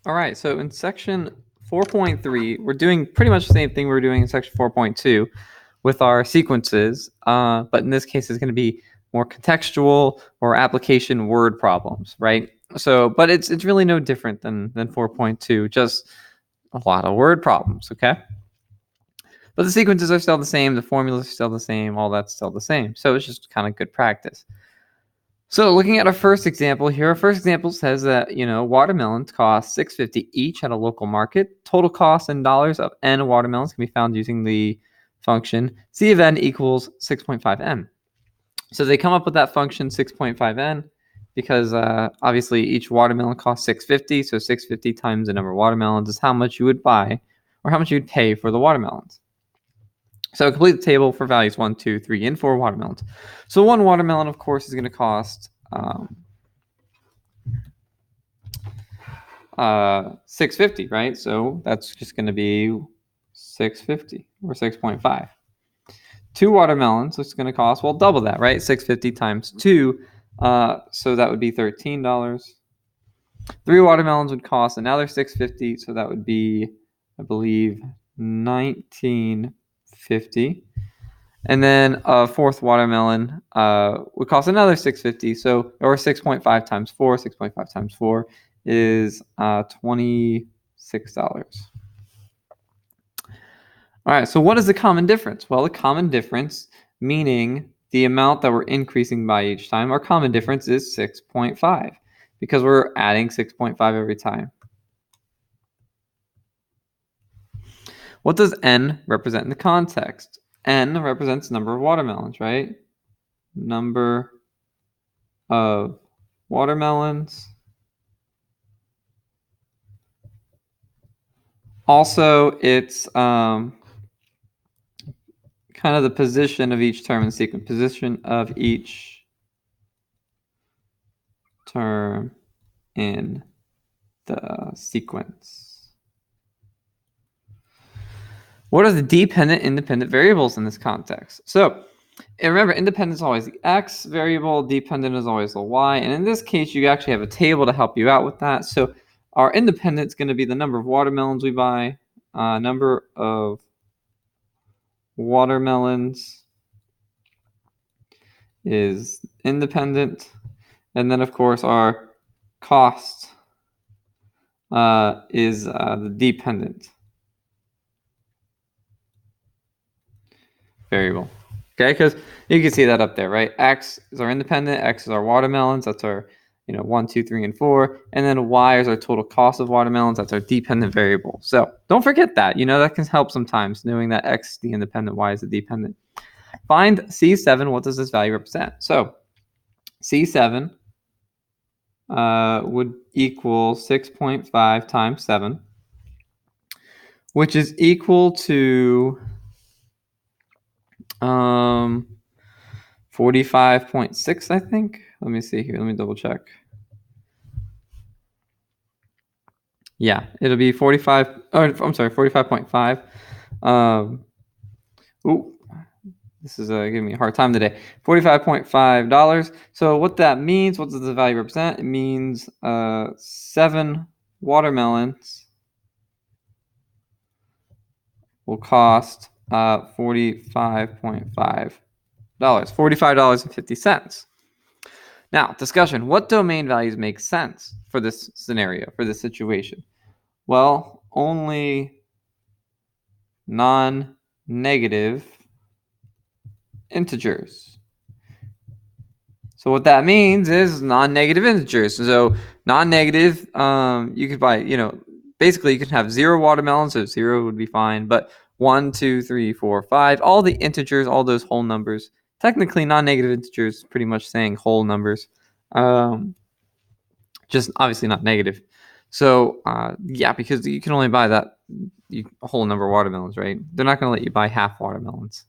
All right, so in section 4.3, we're doing pretty much the same thing we were doing in section 4.2 with our sequences, but in this case, it's going to be more contextual or application word problems, right? So, but it's really no different than 4.2, just a lot of word problems, okay? But the sequences are still the same, the formulas are still the same, all that's still the same. So it's just kind of good practice. So looking at our first example here, our first example says that, watermelons cost $6.50 each at a local market. Total cost in dollars of n watermelons can be found using the function C of n equals 6.5n. So they come up with that function 6.5n because obviously each watermelon costs $6.50. So $6.50 times the number of watermelons is how much you would buy or how much you would pay for the watermelons. So complete the table for values 1, 2, 3, and 4 watermelons. So one watermelon, of course, is going to cost $6.50, right? So that's just going to be $6.50 or 6.5. 2 watermelons, which is going to cost, well, double that, right? $6.50 times 2, so that would be $13. 3 watermelons would cost another $6.50, so that would be, I believe, $19.50. And then a fourth watermelon would cost another $6.50. So, or 6.5 times 4. 6.5 times 4 is $26. All right, so what is the common difference? Well, the common difference, meaning the amount that we're increasing by each time, our common difference is 6.5 because we're adding 6.5 every time. What does n represent in the context? N represents number of watermelons, right? Number of watermelons. Also, it's kind of the position of each term in the sequence. Position of each term in the sequence. What are the dependent, independent variables in this context? So, and remember, independent is always the x variable, dependent is always the y, and in this case, you actually have a table to help you out with that. So, our independent is going to be the number of watermelons we buy, number of watermelons is independent, and then of course our cost is the dependent variable. Okay, because you can see that up there, right? X is our independent, X is our watermelons, that's our 1, 2, 3, and 4, and then Y is our total cost of watermelons, that's our dependent variable. So don't forget that, that can help sometimes, knowing that X is the independent, Y is the dependent. Find C7, what does this value represent? So C7 would equal 6.5 times 7, which is equal to 45.6, I think. Let me see here. Let me double check. Yeah, it'll be 45. Oh, I'm sorry, 45.5. This is giving me a hard time today. $45.5. So what that means, what does the value represent? It means 7 watermelons will cost $45.5. $45.50. Now, discussion. What domain values make sense for this scenario, for this situation? Well, only non-negative integers. So what that means is non-negative integers. So non-negative, you could buy, basically you can have 0 watermelons, so 0 would be fine, but 1, 2, 3, 4, 5, all the integers, all those whole numbers. Technically, non-negative integers pretty much saying whole numbers. Just obviously not negative. So yeah, because you can only buy that whole number of watermelons, right? They're not going to let you buy half watermelons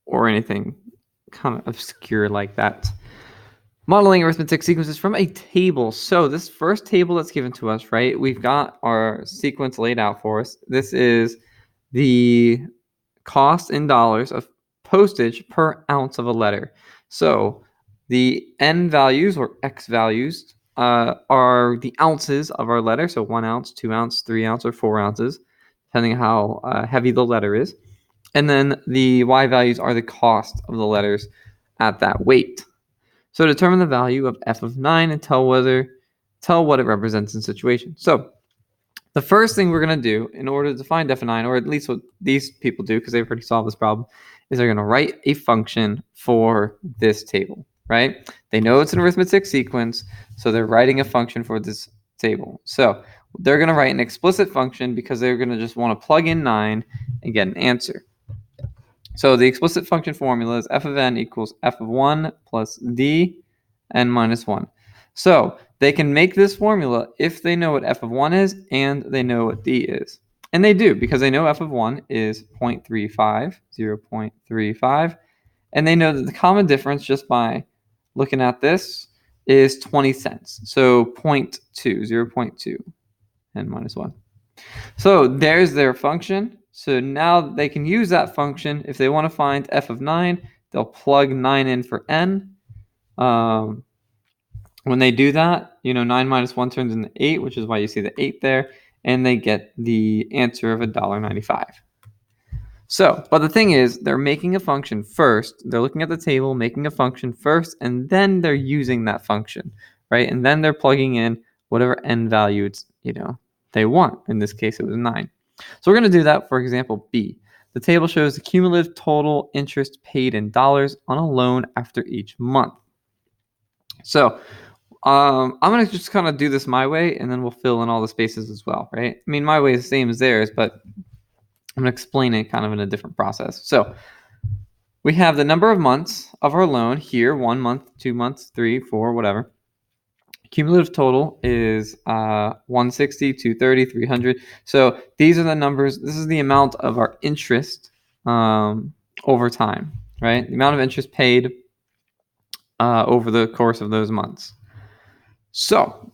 or anything kind of obscure like that. Modeling arithmetic sequences from a table. So this first table that's given to us, right? We've got our sequence laid out for us. This is the cost in dollars of postage per ounce of a letter. So the n values or x values are the ounces of our letter. So 1 ounce, 2 ounce, 3 ounce, or 4 ounces, depending on how heavy the letter is. And then the y values are the cost of the letters at that weight. So determine the value of f of 9 and tell what it represents in situation. So the first thing we're going to do in order to find f of 9, or at least what these people do because they've already solved this problem, is they're going to write a function for this table, right? They know it's an arithmetic sequence, so they're writing a function for this table. So they're going to write an explicit function because they're going to just want to plug in 9 and get an answer. So the explicit function formula is f of n equals f of 1 plus d n minus 1. So they can make this formula if they know what f of 1 is and they know what d is. And they do because they know f of 1 is 0.35, 0.35. And they know that the common difference just by looking at this is 20 cents. So 0.2, 0.2 n minus 1. So there's their function. So now they can use that function. If they want to find f of 9, they'll plug 9 in for n. When they do that, 9 minus 1 turns into 8, which is why you see the 8 there, and they get the answer of $1.95. So, but the thing is, they're making a function first. They're looking at the table, making a function first, and then they're using that function, right? And then they're plugging in whatever n value they want. In this case, it was 9. So we're going to do that for example B. The table shows the cumulative total interest paid in dollars on a loan after each month. So I'm going to just kind of do this my way, and then we'll fill in all the spaces as well, right? I mean, my way is the same as theirs, but I'm going to explain it kind of in a different process. So we have the number of months of our loan here, 1 month, 2 months, 3, 4, whatever. Cumulative total is 160, 230, 300. So these are the numbers. This is the amount of our interest over time, right? The amount of interest paid over the course of those months. So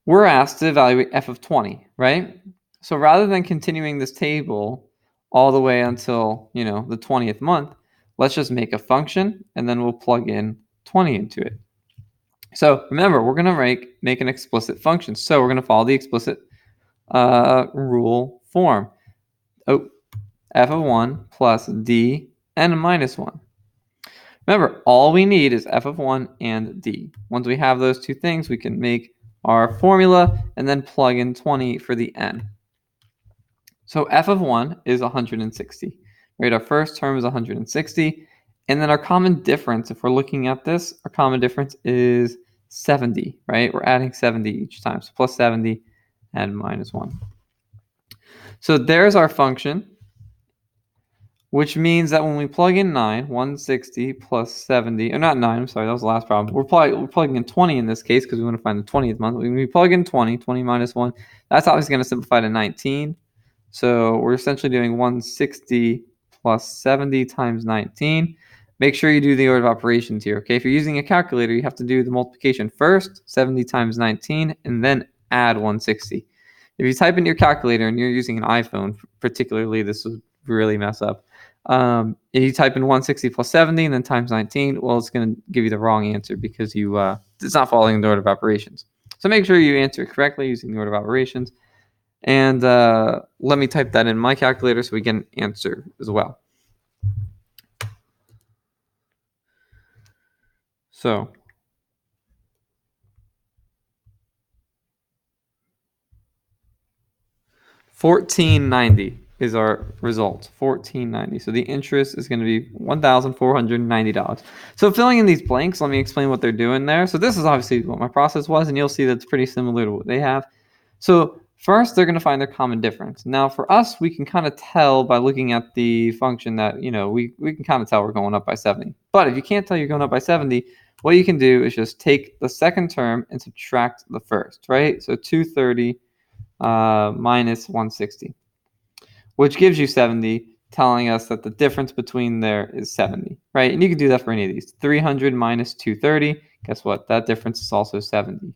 we're asked to evaluate f of 20, right? So rather than continuing this table all the way until, the 20th month, let's just make a function and then we'll plug in 20 into it. So remember, we're going to make an explicit function. So we're going to follow the explicit rule form. F of 1 plus d n minus 1. Remember, all we need is f of 1 and d. Once we have those two things, we can make our formula and then plug in 20 for the n. So f of 1 is 160. Right? Our first term is 160. And then our common difference, if we're looking at this, our common difference is 70, right? We're adding 70 each time. So plus 70 and minus 1. So there's our function, which means that when we plug in 9, 160 plus 70, or not 9, I'm sorry, that was the last problem. We're plugging in 20 in this case because we want to find the 20th month. When we plug in 20 minus 1, that's obviously going to simplify to 19. So we're essentially doing 160 plus 70 times 19. Make sure you do the order of operations here, okay? If you're using a calculator, you have to do the multiplication first, 70 times 19, and then add 160. If you type in your calculator and you're using an iPhone, particularly, this would really mess up. If you type in 160 plus 70 and then times 19, well, it's going to give you the wrong answer because it's not following the order of operations. So make sure you answer correctly using the order of operations. And let me type that in my calculator so we get an answer as well. So $1,490 is our result. $1,490. So the interest is going to be $1,490. So filling in these blanks, let me explain what they're doing there. So this is obviously what my process was, and you'll see that's pretty similar to what they have. So first, they're going to find their common difference. Now, for us, we can kind of tell by looking at the function that, we can kind of tell we're going up by 70. But if you can't tell you're going up by 70, what you can do is just take the second term and subtract the first, right? So 230 minus 160, which gives you 70, telling us that the difference between there is 70, right? And you can do that for any of these. 300 minus 230, guess what? That difference is also 70,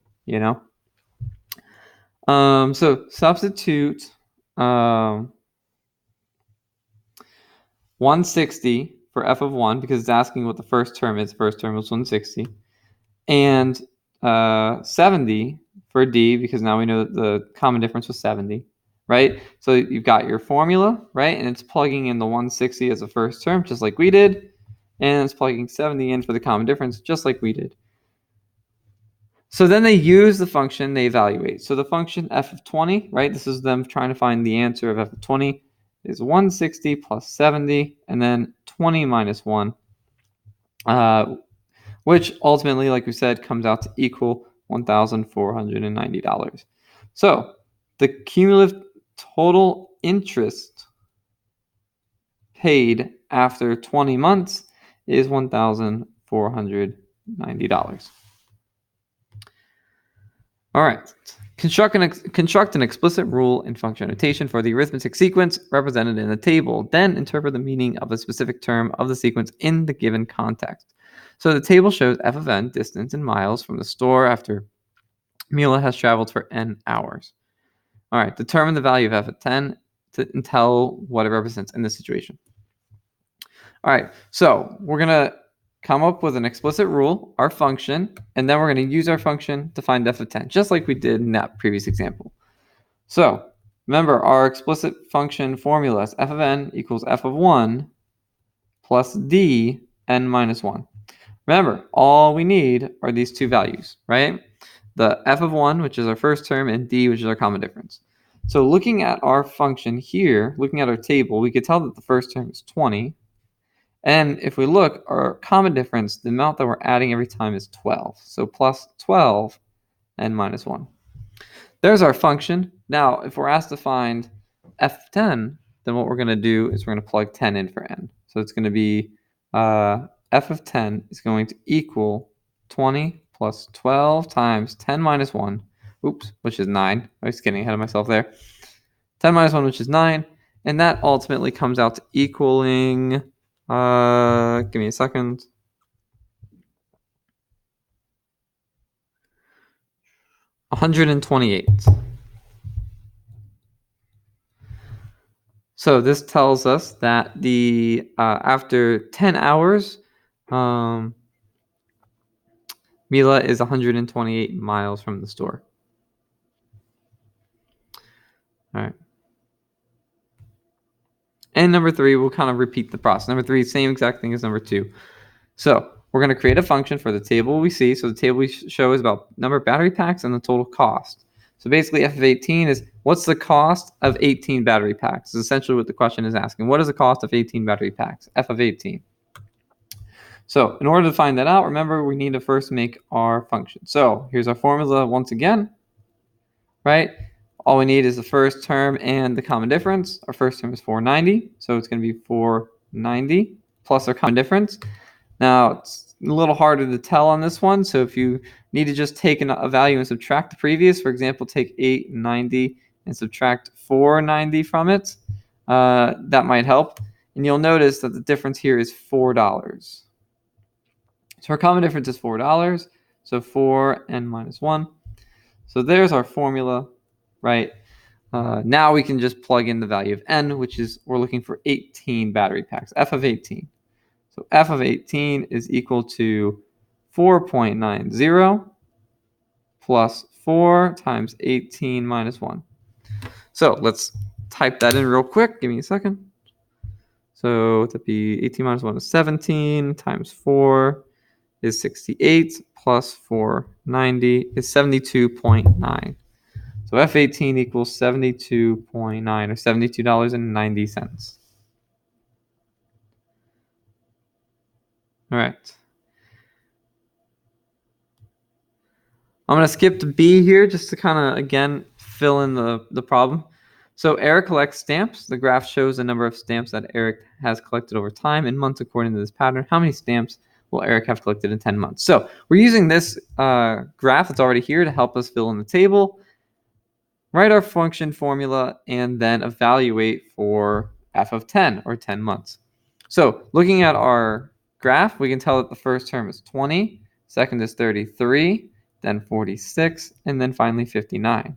So substitute 160 for f of 1 because it's asking what the first term is. First term was 160. And 70 for D, because now we know that the common difference was 70, right? So you've got your formula, right? And it's plugging in the 160 as the first term, just like we did. And it's plugging 70 in for the common difference, just like we did. So then they use the function they evaluate. So the function f of 20, right? This is them trying to find the answer of f of 20 is 160 plus 70, and then 20 minus 1, which ultimately, like we said, comes out to equal $1,490. So the cumulative total interest paid after 20 months is $1,490. All right. Construct an explicit rule in function notation for the arithmetic sequence represented in the table. Then interpret the meaning of a specific term of the sequence in the given context. So the table shows f of n, distance in miles from the store after Mila has traveled for n hours. All right. Determine the value of f of 10 and tell what it represents in this situation. All right. So we're going to come up with an explicit rule, our function, and then we're going to use our function to find f of 10, just like we did in that previous example. So remember, our explicit function formula is f of n equals f of 1 plus d n minus 1. Remember, all we need are these two values, right? The f of 1, which is our first term, and d, which is our common difference. So looking at our function here, looking at our table, we could tell that the first term is 20. And if we look, our common difference, the amount that we're adding every time is 12. So plus 12 and minus 1. There's our function. Now, if we're asked to find f of 10, then what we're going to do is we're going to plug 10 in for n. So it's going to be f of 10 is going to equal 20 plus 12 times 10 minus 1, which is 9. I was getting ahead of myself there. 10 minus 1, which is 9. And that ultimately comes out to equaling... give me a second. $128. So this tells us that the after 10 hours, Mila is 128 miles from the store. All right. And number 3, we'll kind of repeat the process. Number 3, same exact thing as number 2. So we're going to create a function for the table we see. So the table we show is about number of battery packs and the total cost. So basically f of 18 is what's the cost of 18 battery packs? Is essentially what the question is asking. What is the cost of 18 battery packs? F of 18. So in order to find that out, remember we need to first make our function. So here's our formula once again, right? All we need is the first term and the common difference. Our first term is 490, so it's going to be 490 plus our common difference. Now, it's a little harder to tell on this one, so if you need to just take a value and subtract the previous, for example, take 890 and subtract 490 from it, that might help. And you'll notice that the difference here is $4. So our common difference is $4, so 4 n minus 1. So there's our formula. Right. Now we can just plug in the value of n, which is we're looking for 18 battery packs, f of 18. So f of 18 is equal to 4.90 plus 4 times 18 minus 1. So let's type that in real quick. Give me a second. So that'd be 18 minus 1 is 17 times 4 is 68 plus 490 is 72.9. So F18 equals 72.9 or $72.90. All right. I'm going to skip to B here just to kind of, again, fill in the problem. So Eric collects stamps. The graph shows the number of stamps that Eric has collected over time in months according to this pattern. How many stamps will Eric have collected in 10 months? So we're using this graph that's already here to help us fill in the table. Write our function formula, and then evaluate for f of 10, or 10 months. So looking at our graph, we can tell that the first term is 20, second is 33, then 46, and then finally 59.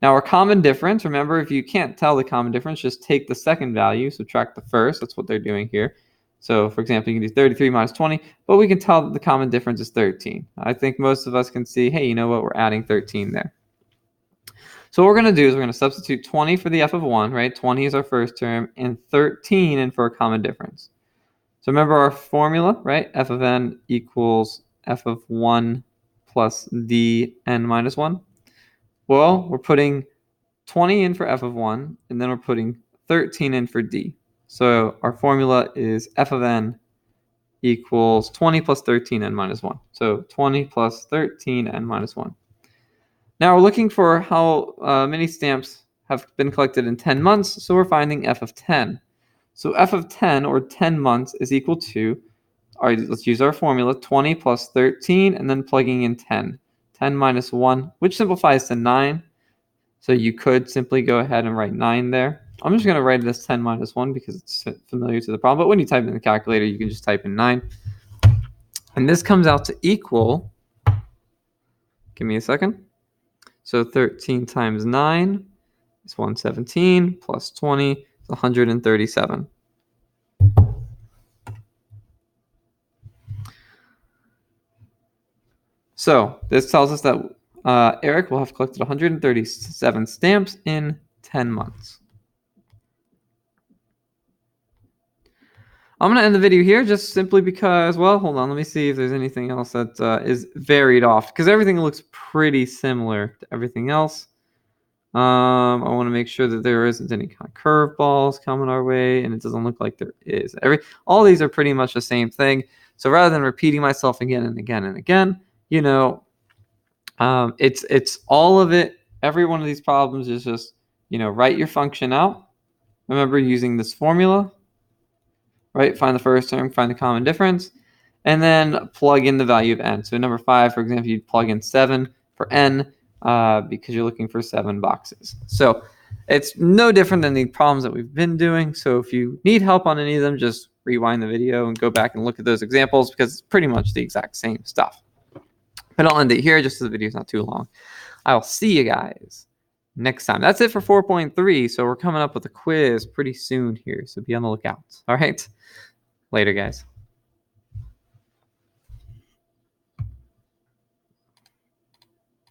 Now our common difference, remember, if you can't tell the common difference, just take the second value, subtract the first. That's what they're doing here. So, for example, you can do 33 minus 20, but we can tell that the common difference is 13. I think most of us can see, hey, you know what? We're adding 13 there. So what we're going to do is we're going to substitute 20 for the f of 1, right? 20 is our first term, and 13 in for a common difference. So remember our formula, right? F of n equals f of 1 plus dn minus 1. Well, we're putting 20 in for f of 1, and then we're putting 13 in for d. So our formula is f of n equals 20 plus 13n minus 1. So 20 plus 13n minus 1. Now we're looking for how many stamps have been collected in 10 months, so we're finding f of 10. So f of 10, or 10 months, is equal to, all right, let's use our formula, 20 plus 13, and then plugging in 10. 10 minus 1, which simplifies to 9. So you could simply go ahead and write 9 there. I'm just going to write it as 10 minus 1 because it's familiar to the problem. But when you type in the calculator, you can just type in 9. And this comes out to equal, give me a second. So 13 times 9 is 117, plus 20 is 137. So this tells us that Eric will have collected 137 stamps in 10 months. I'm going to end the video here just simply because, well, hold on. Let me see if there's anything else that is varied off, because everything looks pretty similar to everything else. I want to make sure that there isn't any kind of curveballs coming our way, and it doesn't look like there is. All these are pretty much the same thing. So rather than repeating myself again and again and again, you know, it's all of it. Every one of these problems is just, you know, write your function out. Remember using this formula, right? Find the first term, find the common difference, and then plug in the value of n. So number 5, for example, you'd plug in 7 for n because you're looking for 7 boxes. So it's no different than the problems that we've been doing. So if you need help on any of them, just rewind the video and go back and look at those examples because it's pretty much the exact same stuff. But I'll end it here just so the video is not too long. I'll see you guys next time. That's it for 4.3. So we're coming up with a quiz pretty soon here. So be on the lookout. All right. Later, guys.